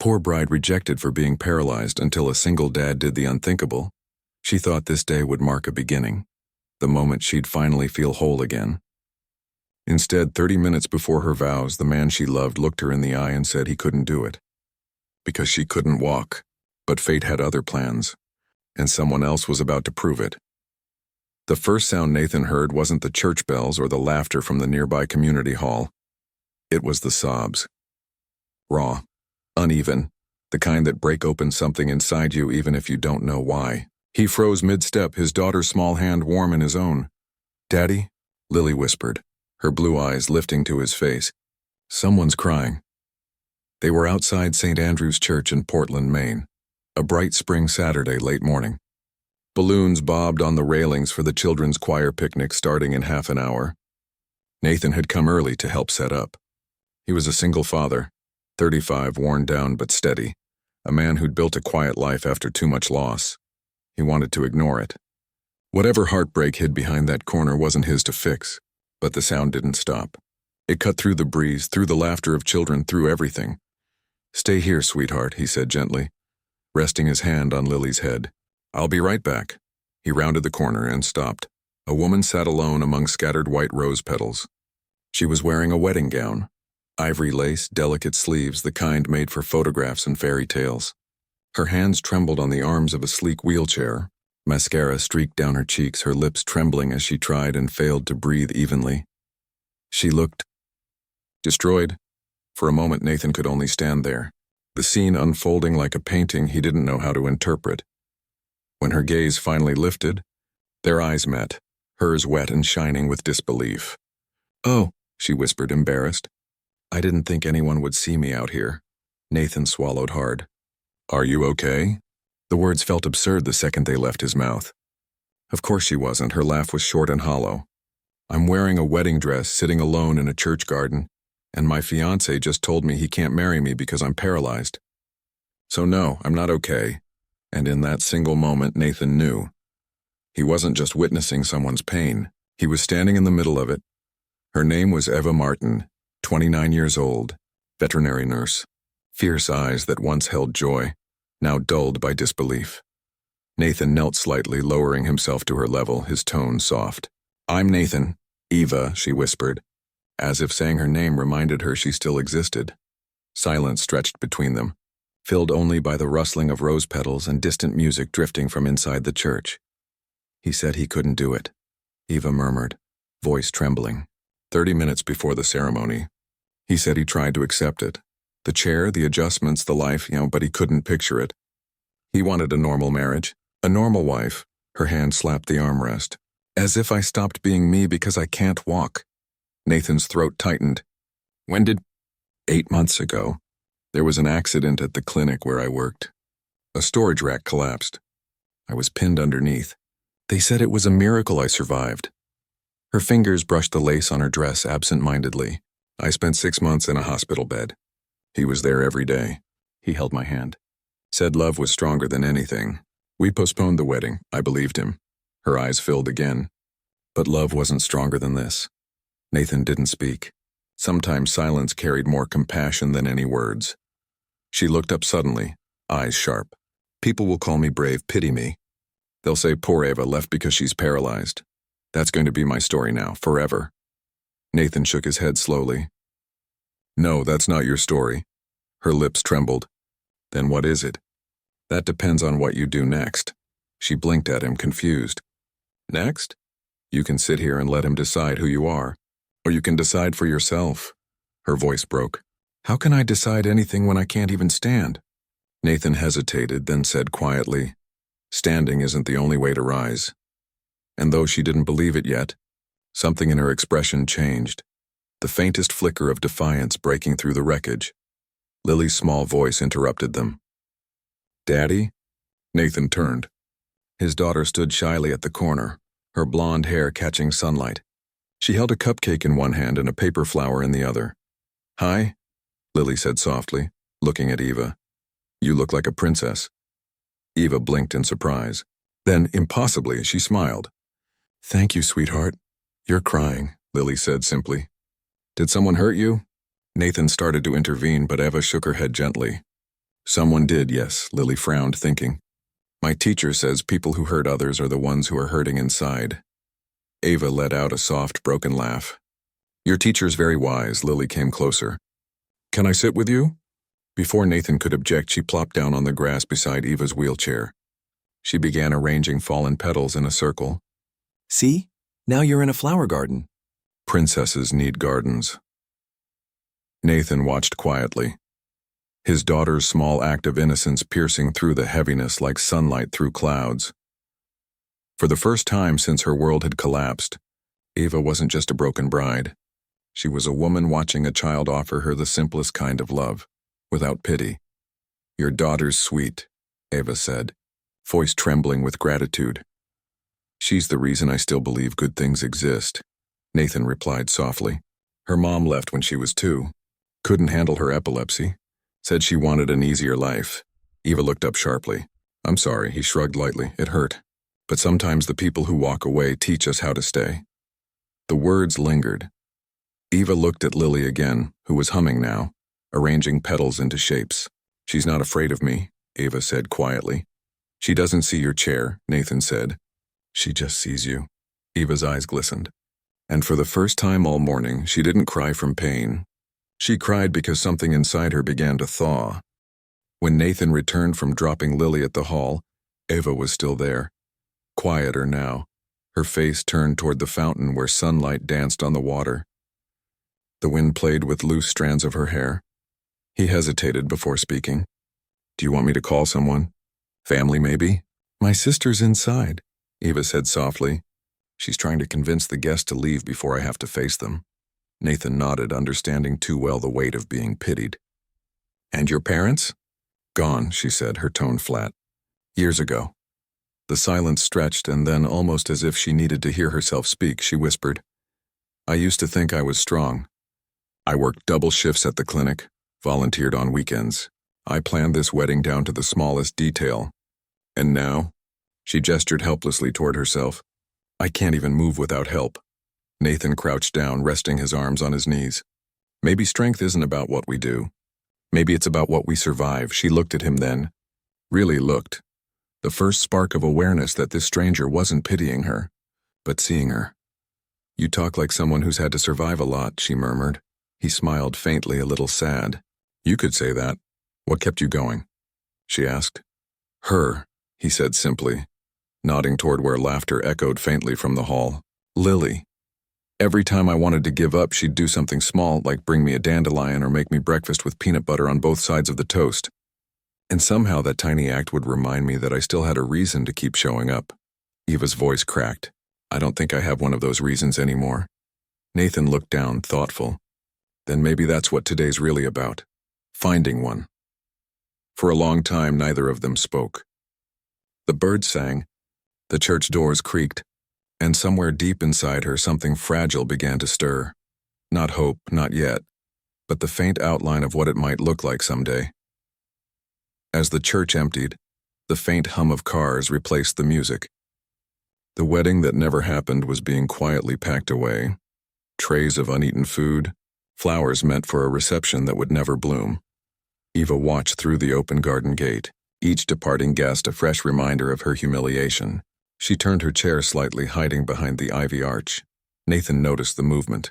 Poor bride rejected for being paralyzed until a single dad did the unthinkable. She thought this day would mark a beginning, the moment she'd finally feel whole again. Instead, 30 minutes before her vows, the man she loved looked her in the eye and said he couldn't do it. Because she couldn't walk. But fate had other plans, and someone else was about to prove it. The first sound Nathan heard wasn't the church bells or the laughter from the nearby community hall. It was the sobs. Raw, uneven, the kind that break open something inside you even if you don't know why. He froze mid-step, his daughter's small hand warm in his own. "Daddy?" Lily whispered, her blue eyes lifting to his face. "Someone's crying." They were outside St. Andrew's Church in Portland, Maine, a bright spring Saturday late morning. Balloons bobbed on the railings for the children's choir picnic starting in half an hour. Nathan had come early to help set up. He was a single father, 35, worn down but steady, a man who'd built a quiet life after too much loss. He wanted to ignore it. Whatever heartbreak hid behind that corner wasn't his to fix, but the sound didn't stop. It cut through the breeze, through the laughter of children, through everything. "Stay here, sweetheart," he said gently, resting his hand on Lily's head. "I'll be right back." He rounded the corner and stopped. A woman sat alone among scattered white rose petals. She was wearing a wedding gown, ivory lace, delicate sleeves, the kind made for photographs and fairy tales. Her hands trembled on the arms of a sleek wheelchair. Mascara streaked down her cheeks, her lips trembling as she tried and failed to breathe evenly. She looked destroyed. For a moment, Nathan could only stand there, the scene unfolding like a painting he didn't know how to interpret. When her gaze finally lifted, their eyes met, hers wet and shining with disbelief. "Oh," she whispered, embarrassed. "I didn't think anyone would see me out here." Nathan swallowed hard. "Are you okay?" The words felt absurd the second they left his mouth. Of course she wasn't. Her laugh was short and hollow. "I'm wearing a wedding dress, sitting alone in a church garden, and my fiancé just told me he can't marry me because I'm paralyzed. So no, I'm not okay." And in that single moment, Nathan knew. He wasn't just witnessing someone's pain. He was standing in the middle of it. Her name was Eva Martin, 29 years old, veterinary nurse. Fierce eyes that once held joy, now dulled by disbelief. Nathan knelt slightly, lowering himself to her level, his tone soft. "I'm Nathan. Eva," she whispered, as if saying her name reminded her she still existed. Silence stretched between them, filled only by the rustling of rose petals and distant music drifting from inside the church. "He said he couldn't do it," Eva murmured, voice trembling. 30 minutes before the ceremony. He said he tried to accept it. The chair, the adjustments, the life, but he couldn't picture it. He wanted a normal marriage, a normal wife. Her hand slapped the armrest. "As if I stopped being me because I can't walk." Nathan's throat tightened. "When did—" 8 months ago. There was an accident at the clinic where I worked. A storage rack collapsed. I was pinned underneath. They said it was a miracle I survived." Her fingers brushed the lace on her dress absent-mindedly. "I spent 6 months in a hospital bed. He was there every day." He held my hand. Said love was stronger than anything. We postponed the wedding. I believed him. Her eyes filled again. But love wasn't stronger than this. Nathan didn't speak. Sometimes silence carried more compassion than any words. She looked up suddenly, eyes sharp. "People will call me brave, pity me. They'll say poor Eva left because she's paralyzed. That's going to be my story now, forever." Nathan shook his head slowly. "No, that's not your story." Her lips trembled. "Then what is it?" "That depends on what you do next." She blinked at him, confused. "Next? You can sit here and let him decide who you are. Or you can decide for yourself." Her voice broke. "How can I decide anything when I can't even stand?" Nathan hesitated, then said quietly, "Standing isn't the only way to rise." And though she didn't believe it yet, something in her expression changed, the faintest flicker of defiance breaking through the wreckage. Lily's small voice interrupted them. "Daddy?" Nathan turned. His daughter stood shyly at the corner, her blonde hair catching sunlight. She held a cupcake in one hand and a paper flower in the other. "Hi," Lily said softly, looking at Eva. "You look like a princess." Eva blinked in surprise. Then, impossibly, she smiled. "Thank you, sweetheart." "You're crying," Lily said simply. "Did someone hurt you?" Nathan started to intervene, but Eva shook her head gently. Someone did, yes, Lily frowned, thinking. My teacher says people who hurt others are the ones who are hurting inside. Ava let out a soft, broken laugh. Your teacher's very wise, Lily came closer. Can I sit with you? Before Nathan could object, she plopped down on the grass beside Eva's wheelchair. She began arranging fallen petals in a circle. See? Now you're in a flower garden. Princesses need gardens. Nathan watched quietly, his daughter's small act of innocence piercing through the heaviness like sunlight through clouds. For the first time since her world had collapsed, Ava wasn't just a broken bride. She was a woman watching a child offer her the simplest kind of love, without pity. Your daughter's sweet, Ava said, voice trembling with gratitude. She's the reason I still believe good things exist, Nathan replied softly. Her mom left when she was 2. Couldn't handle her epilepsy. Said she wanted an easier life. Eva looked up sharply. I'm sorry, he shrugged lightly. It hurt. But sometimes the people who walk away teach us how to stay. The words lingered. Eva looked at Lily again, who was humming now, arranging petals into shapes. She's not afraid of me, Eva said quietly. She doesn't see your chair, Nathan said. She just sees you. Eva's eyes glistened. And for the first time all morning, she didn't cry from pain. She cried because something inside her began to thaw. When Nathan returned from dropping Lily at the hall, Ava was still there. Quieter now, her face turned toward the fountain where sunlight danced on the water. The wind played with loose strands of her hair. He hesitated before speaking. Do you want me to call someone? Family, maybe? My sister's inside, Eva said softly. She's trying to convince the guests to leave before I have to face them. Nathan nodded, understanding too well the weight of being pitied. And your parents? Gone, she said, her tone flat. Years ago. The silence stretched, and then, almost as if she needed to hear herself speak, she whispered, I used to think I was strong. I worked double shifts at the clinic, volunteered on weekends. I planned this wedding down to the smallest detail. And now? She gestured helplessly toward herself. I can't even move without help. Nathan crouched down, resting his arms on his knees. Maybe strength isn't about what we do. Maybe it's about what we survive. She looked at him then. Really looked. The first spark of awareness that this stranger wasn't pitying her, but seeing her. You talk like someone who's had to survive a lot, she murmured. He smiled faintly, a little sad. You could say that. What kept you going? She asked. Her, he said simply, nodding toward where laughter echoed faintly from the hall. Lily. Every time I wanted to give up, she'd do something small, like bring me a dandelion or make me breakfast with peanut butter on both sides of the toast. And somehow that tiny act would remind me that I still had a reason to keep showing up. Eva's voice cracked. I don't think I have one of those reasons anymore. Nathan looked down, thoughtful. Then maybe that's what today's really about. Finding one. For a long time, neither of them spoke. The birds sang. The church doors creaked. And somewhere deep inside her, something fragile began to stir. Not hope, not yet, but the faint outline of what it might look like someday. As the church emptied, the faint hum of cars replaced the music. The wedding that never happened was being quietly packed away. Trays of uneaten food, flowers meant for a reception that would never bloom. Eva watched through the open garden gate, each departing guest a fresh reminder of her humiliation. She turned her chair slightly, hiding behind the ivy arch. Nathan noticed the movement.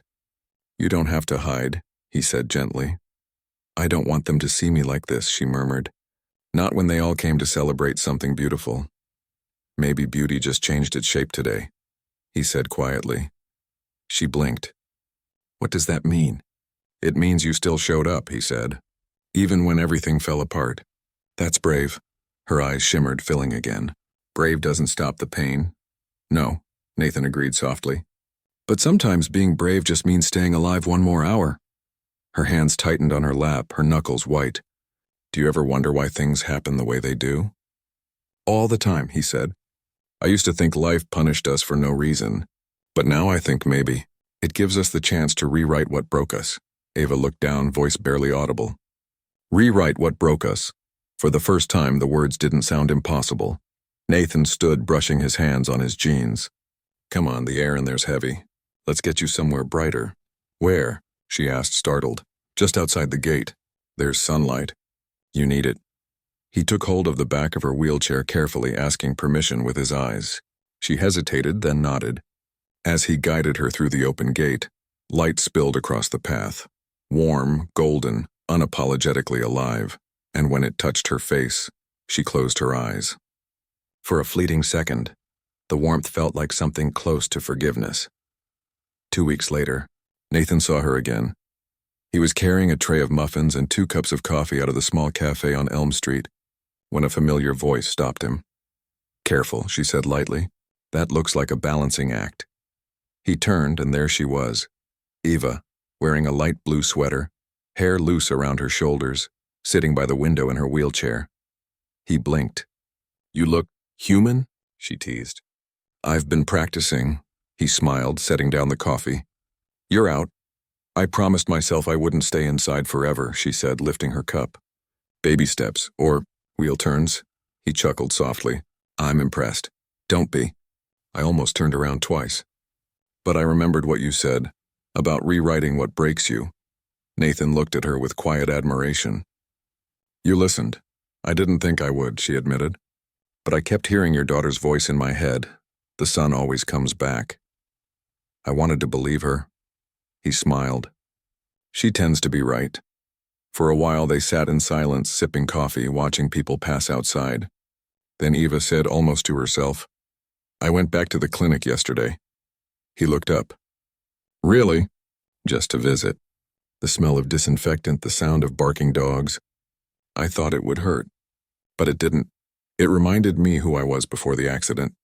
You don't have to hide, he said gently. I don't want them to see me like this, she murmured. Not when they all came to celebrate something beautiful. Maybe beauty just changed its shape today, he said quietly. She blinked. What does that mean? It means you still showed up, he said. Even when everything fell apart. That's brave. Her eyes shimmered, filling again. Brave doesn't stop the pain. No, Nathan agreed softly. But sometimes being brave just means staying alive one more hour. Her hands tightened on her lap, her knuckles white. Do you ever wonder why things happen the way they do? All the time, he said. I used to think life punished us for no reason. But now I think maybe it gives us the chance to rewrite what broke us. Ava looked down, voice barely audible. Rewrite what broke us. For the first time, the words didn't sound impossible. Nathan stood, brushing his hands on his jeans. Come on, the air in there's heavy. Let's get you somewhere brighter. Where? She asked, startled. Just outside the gate. There's sunlight. You need it. He took hold of the back of her wheelchair carefully, asking permission with his eyes. She hesitated, then nodded. As he guided her through the open gate, light spilled across the path. Warm, golden, unapologetically alive, and when it touched her face, she closed her eyes. For a fleeting second, the warmth felt like something close to forgiveness. 2 weeks later, Nathan saw her again. He was carrying a tray of muffins and 2 cups of coffee out of the small cafe on Elm Street when a familiar voice stopped him. "Careful," she said lightly. "That looks like a balancing act." He turned, and there she was, Eva, wearing a light blue sweater, hair loose around her shoulders, sitting by the window in her wheelchair. He blinked. "You look human?" she teased. "I've been practicing," he smiled, setting down the coffee. "You're out." "I promised myself I wouldn't stay inside forever," she said, lifting her cup. "Baby steps, or wheel turns," he chuckled softly. "I'm impressed." "Don't be." I almost turned around twice. "But I remembered what you said, about rewriting what breaks you." Nathan looked at her with quiet admiration. "You listened. I didn't think I would," she admitted. "But I kept hearing your daughter's voice in my head. The sun always comes back." I wanted to believe her. He smiled. "She tends to be right." For a while they sat in silence, sipping coffee, watching people pass outside. Then Eva said almost to herself, "I went back to the clinic yesterday." He looked up. "Really?" "Just to visit. The smell of disinfectant, the sound of barking dogs. I thought it would hurt, but it didn't. It reminded me who I was before the accident."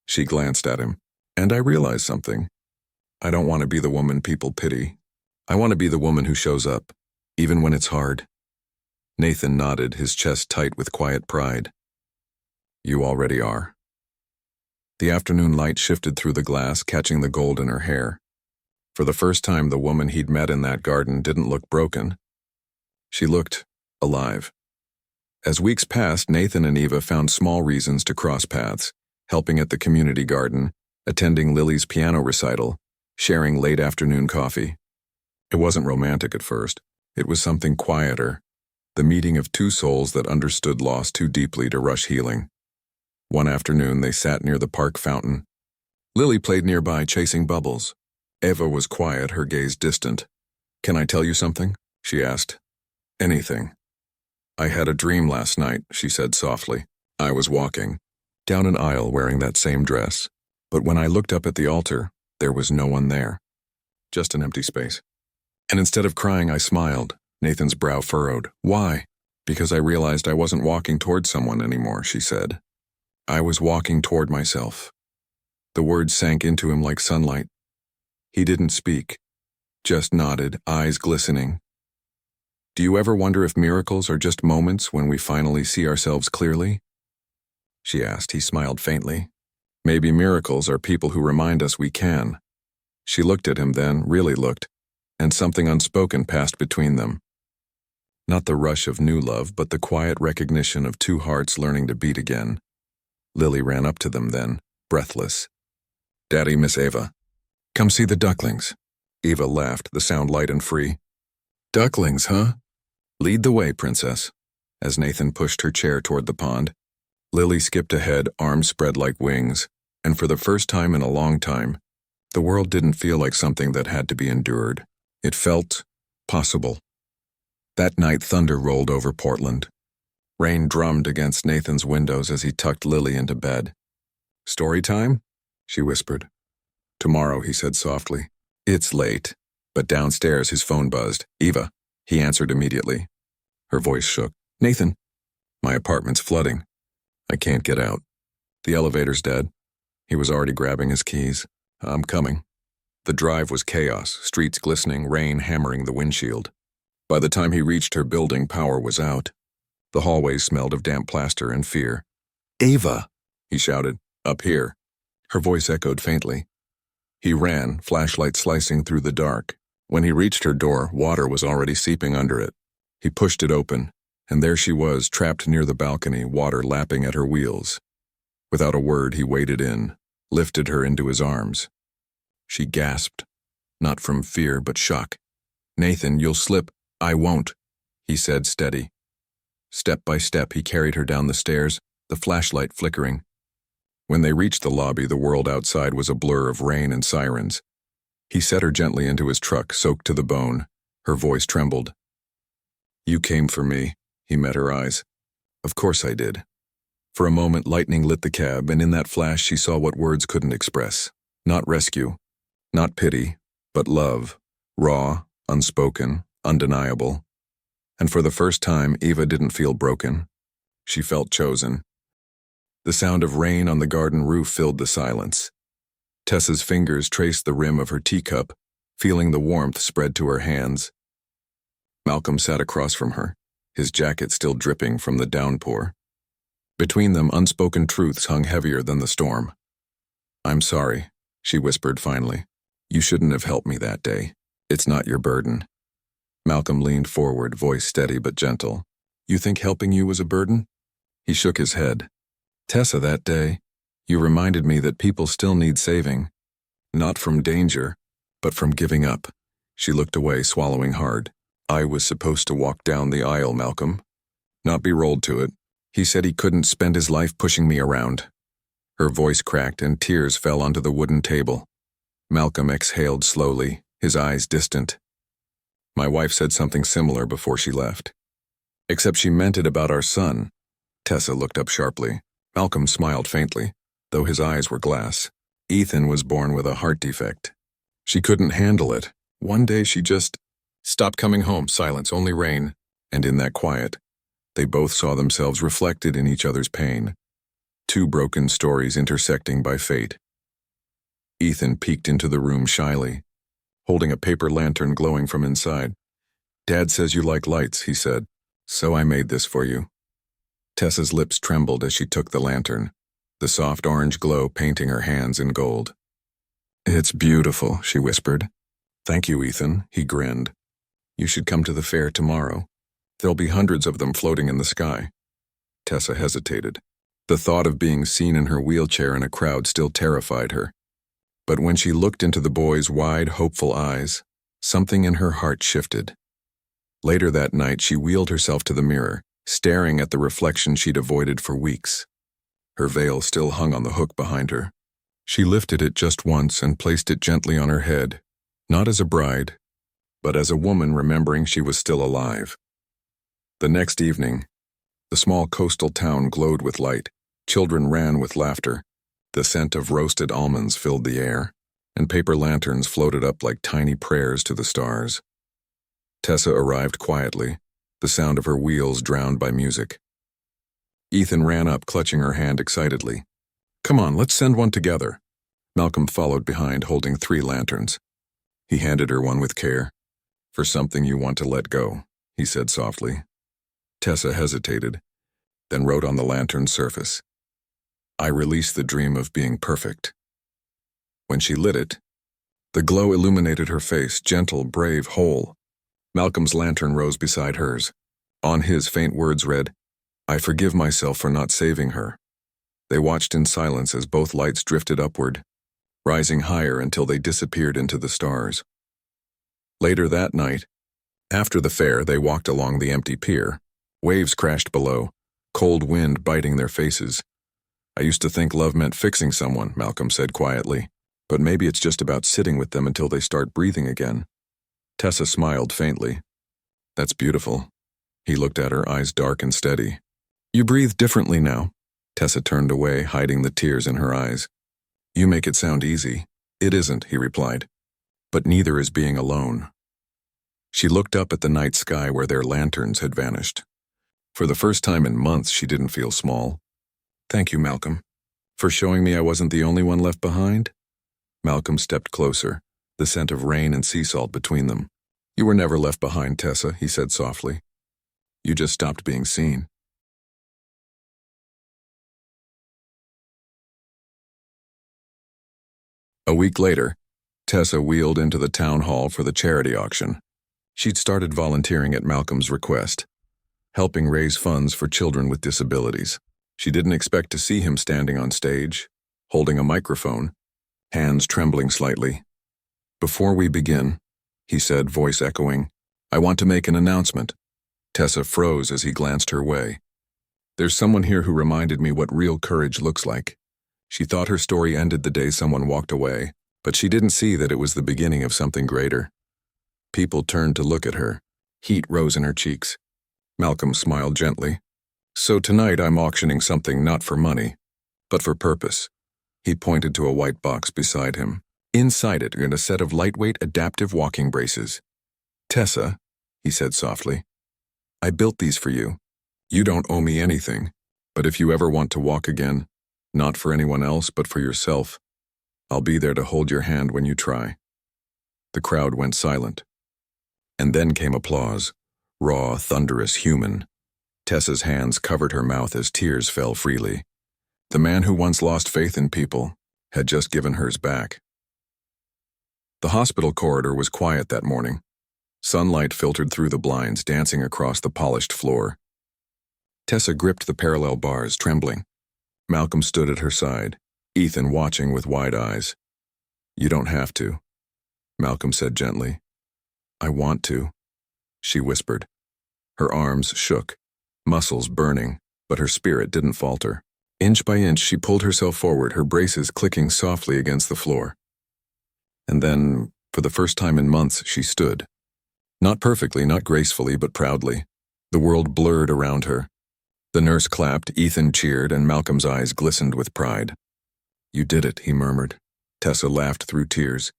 She glanced at him. "And I realized something. I don't want to be the woman people pity. I want to be the woman who shows up, even when it's hard." Nathan nodded, his chest tight with quiet pride. "You already are." The afternoon light shifted through the glass, catching the gold in her hair. For the first time, the woman he'd met in that garden didn't look broken. She looked alive. As weeks passed, Nathan and Eva found small reasons to cross paths, helping at the community garden, attending Lily's piano recital, sharing late afternoon coffee. It wasn't romantic at first. It was something quieter, the meeting of 2 souls that understood loss too deeply to rush healing. One afternoon, they sat near the park fountain. Lily played nearby, chasing bubbles. Eva was quiet, her gaze distant. "Can I tell you something?" she asked. "Anything." "I had a dream last night," she said softly. "I was walking down an aisle wearing that same dress, but when I looked up at the altar, there was no one there. Just an empty space. And instead of crying, I smiled." Nathan's brow furrowed. "Why?" "Because I realized I wasn't walking toward someone anymore," she said. "I was walking toward myself." The words sank into him like sunlight. He didn't speak, just nodded, eyes glistening. "Do you ever wonder if miracles are just moments when we finally see ourselves clearly?" she asked. He smiled faintly. "Maybe miracles are people who remind us we can." She looked at him then, really looked, and something unspoken passed between them. Not the rush of new love, but the quiet recognition of 2 hearts learning to beat again. Lily ran up to them then, breathless. "Daddy, Miss Eva. Come see the ducklings." Eva laughed, the sound light and free. "Ducklings, huh? Lead the way, princess." As Nathan pushed her chair toward the pond, Lily skipped ahead, arms spread like wings, and for the first time in a long time, the world didn't feel like something that had to be endured. It felt possible. That night, thunder rolled over Portland. Rain drummed against Nathan's windows as he tucked Lily into bed. "Story time?" she whispered. "Tomorrow," he said softly. "It's late." But downstairs his phone buzzed. "Eva." He answered immediately. Her voice shook. "Nathan." "My apartment's flooding. I can't get out. The elevator's dead." He was already grabbing his keys. "I'm coming." The drive was chaos, streets glistening, rain hammering the windshield. By the time he reached her building, power was out. The hallways smelled of damp plaster and fear. "Ava!" he shouted. "Up here." Her voice echoed faintly. He ran, flashlight slicing through the dark. When he reached her door, water was already seeping under it. He pushed it open, and there she was, trapped near the balcony, water lapping at her wheels. Without a word, he waded in, lifted her into his arms. She gasped, not from fear but shock. "Nathan, you'll slip." "I won't," he said, steady. Step by step, he carried her down the stairs, the flashlight flickering. When they reached the lobby, the world outside was a blur of rain and sirens. He set her gently into his truck, soaked to the bone. Her voice trembled. "You came for me," he met her eyes. "Of course I did." For a moment, lightning lit the cab, and in that flash she saw what words couldn't express. Not rescue, not pity, but love. Raw, unspoken, undeniable. And for the first time, Eva didn't feel broken. She felt chosen. The sound of rain on the garden roof filled the silence. Tessa's fingers traced the rim of her teacup, feeling the warmth spread to her hands. Malcolm sat across from her, his jacket still dripping from the downpour. Between them, unspoken truths hung heavier than the storm. "I'm sorry," she whispered finally. "You shouldn't have helped me that day. It's not your burden." Malcolm leaned forward, voice steady but gentle. "You think helping you was a burden?" He shook his head. "Tessa, that day, you reminded me that people still need saving. Not from danger, but from giving up." She looked away, swallowing hard. "I was supposed to walk down the aisle, Malcolm. Not be rolled to it. He said he couldn't spend his life pushing me around." Her voice cracked and tears fell onto the wooden table. Malcolm exhaled slowly, his eyes distant. "My wife said something similar before she left. Except she meant it about our son." Tessa looked up sharply. Malcolm smiled faintly, though his eyes were glass. "Ethan was born with a heart defect. She couldn't handle it. One day she just stopped coming home." Silence, only rain. And in that quiet, they both saw themselves reflected in each other's pain. Two broken stories intersecting by fate. Ethan peeked into the room shyly, holding a paper lantern glowing from inside. "Dad says you like lights," he said, "so I made this for you." Tessa's lips trembled as she took the lantern, the soft orange glow painting her hands in gold. "It's beautiful," she whispered. "Thank you, Ethan," he grinned. "You should come to the fair tomorrow. There'll be hundreds of them floating in the sky." Tessa hesitated. The thought of being seen in her wheelchair in a crowd still terrified her. But when she looked into the boy's wide, hopeful eyes, something in her heart shifted. Later that night, she wheeled herself to the mirror, staring at the reflection she'd avoided for weeks. Her veil still hung on the hook behind her. She lifted it just once and placed it gently on her head, not as a bride, but as a woman remembering she was still alive. The next evening, the small coastal town glowed with light. Children ran with laughter. The scent of roasted almonds filled the air, and paper lanterns floated up like tiny prayers to the stars. Tessa arrived quietly, the sound of her wheels drowned by music. Ethan ran up, clutching her hand excitedly. "Come on, let's send one together." Malcolm followed behind, holding 3 lanterns. He handed her one with care. "For something you want to let go," he said softly. Tessa hesitated, then wrote on the lantern's surface, "I release the dream of being perfect." When she lit it, the glow illuminated her face, gentle, brave, whole. Malcolm's lantern rose beside hers. On his, faint words read, "I forgive myself for not saving her." They watched in silence as both lights drifted upward, rising higher until they disappeared into the stars. Later that night, after the fair, they walked along the empty pier. Waves crashed below, cold wind biting their faces. "I used to think love meant fixing someone," Malcolm said quietly. "But maybe it's just about sitting with them until they start breathing again." Tessa smiled faintly. "That's beautiful." He looked at her, eyes dark and steady. "You breathe differently now." Tessa turned away, hiding the tears in her eyes. "You make it sound easy." "It isn't," he replied. "But neither is being alone." She looked up at the night sky where their lanterns had vanished. For the first time in months, she didn't feel small. "Thank you, Malcolm, for showing me I wasn't the only one left behind." Malcolm stepped closer, the scent of rain and sea salt between them. "You were never left behind, Tessa," he said softly. "You just stopped being seen." A week later, Tessa wheeled into the town hall for the charity auction. She'd started volunteering at Malcolm's request, helping raise funds for children with disabilities. She didn't expect to see him standing on stage, holding a microphone, hands trembling slightly. "Before we begin," he said, voice echoing, "I want to make an announcement." Tessa froze as he glanced her way. There's someone here who reminded me what real courage looks like. She thought her story ended the day someone walked away, but she didn't see that it was the beginning of something greater. People turned to look at her. Heat rose in her cheeks. Malcolm smiled gently. So tonight I'm auctioning something not for money, but for purpose. He pointed to a white box beside him. Inside it are a set of lightweight adaptive walking braces. Tessa, he said softly, I built these for you. You don't owe me anything, but if you ever want to walk again, not for anyone else but for yourself, I'll be there to hold your hand when you try. The crowd went silent. And then came applause, raw, thunderous, human. Tessa's hands covered her mouth as tears fell freely. The man who once lost faith in people had just given hers back. The hospital corridor was quiet that morning. Sunlight filtered through the blinds, dancing across the polished floor. Tessa gripped the parallel bars, trembling. Malcolm stood at her side, Ethan watching with wide eyes. You don't have to, Malcolm said gently. I want to, she whispered. Her arms shook, muscles burning, but her spirit didn't falter. Inch by inch, she pulled herself forward, her braces clicking softly against the floor. And then, for the first time in months, she stood. Not perfectly, not gracefully, but proudly. The world blurred around her. The nurse clapped, Ethan cheered, and Malcolm's eyes glistened with pride. You did it, he murmured. Tessa laughed through tears.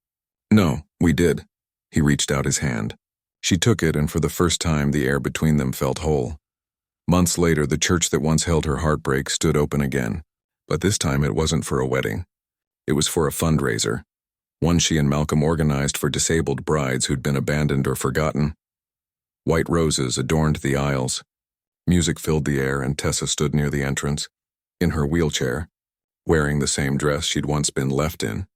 No, we did. He reached out his hand. She took it, and for the first time the air between them felt whole. Months later, the church that once held her heartbreak stood open again. But this time it wasn't for a wedding. It was for a fundraiser. One she and Malcolm organized for disabled brides who'd been abandoned or forgotten. White roses adorned the aisles. Music filled the air, and Tessa stood near the entrance, in her wheelchair, wearing the same dress she'd once been left in.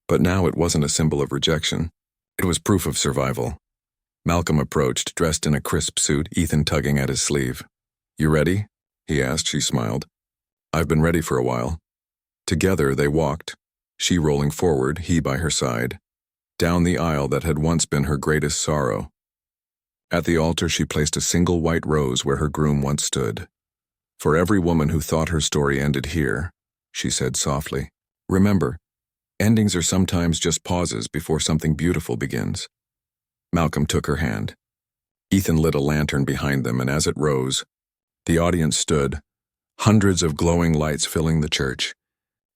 But now it wasn't a symbol of rejection. It was proof of survival. Malcolm approached, dressed in a crisp suit, Ethan tugging at his sleeve. You ready? He asked. She smiled. I've been ready for a while. Together they walked, she rolling forward, he by her side, down the aisle that had once been her greatest sorrow. At the altar she placed a single white rose where her groom once stood. For every woman who thought her story ended here, she said softly, remember, endings are sometimes just pauses before something beautiful begins. Malcolm took her hand. Ethan lit a lantern behind them, and as it rose, the audience stood, hundreds of glowing lights filling the church.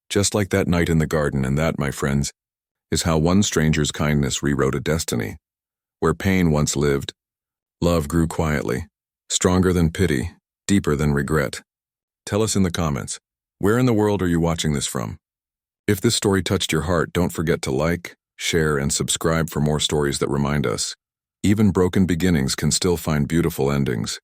Just like that night in the garden, and that, my friends, is how one stranger's kindness rewrote a destiny. Where pain once lived, love grew quietly, stronger than pity, deeper than regret. Tell us in the comments, where in the world are you watching this from? If this story touched your heart, don't forget to like, share, and subscribe for more stories that remind us, even broken beginnings can still find beautiful endings.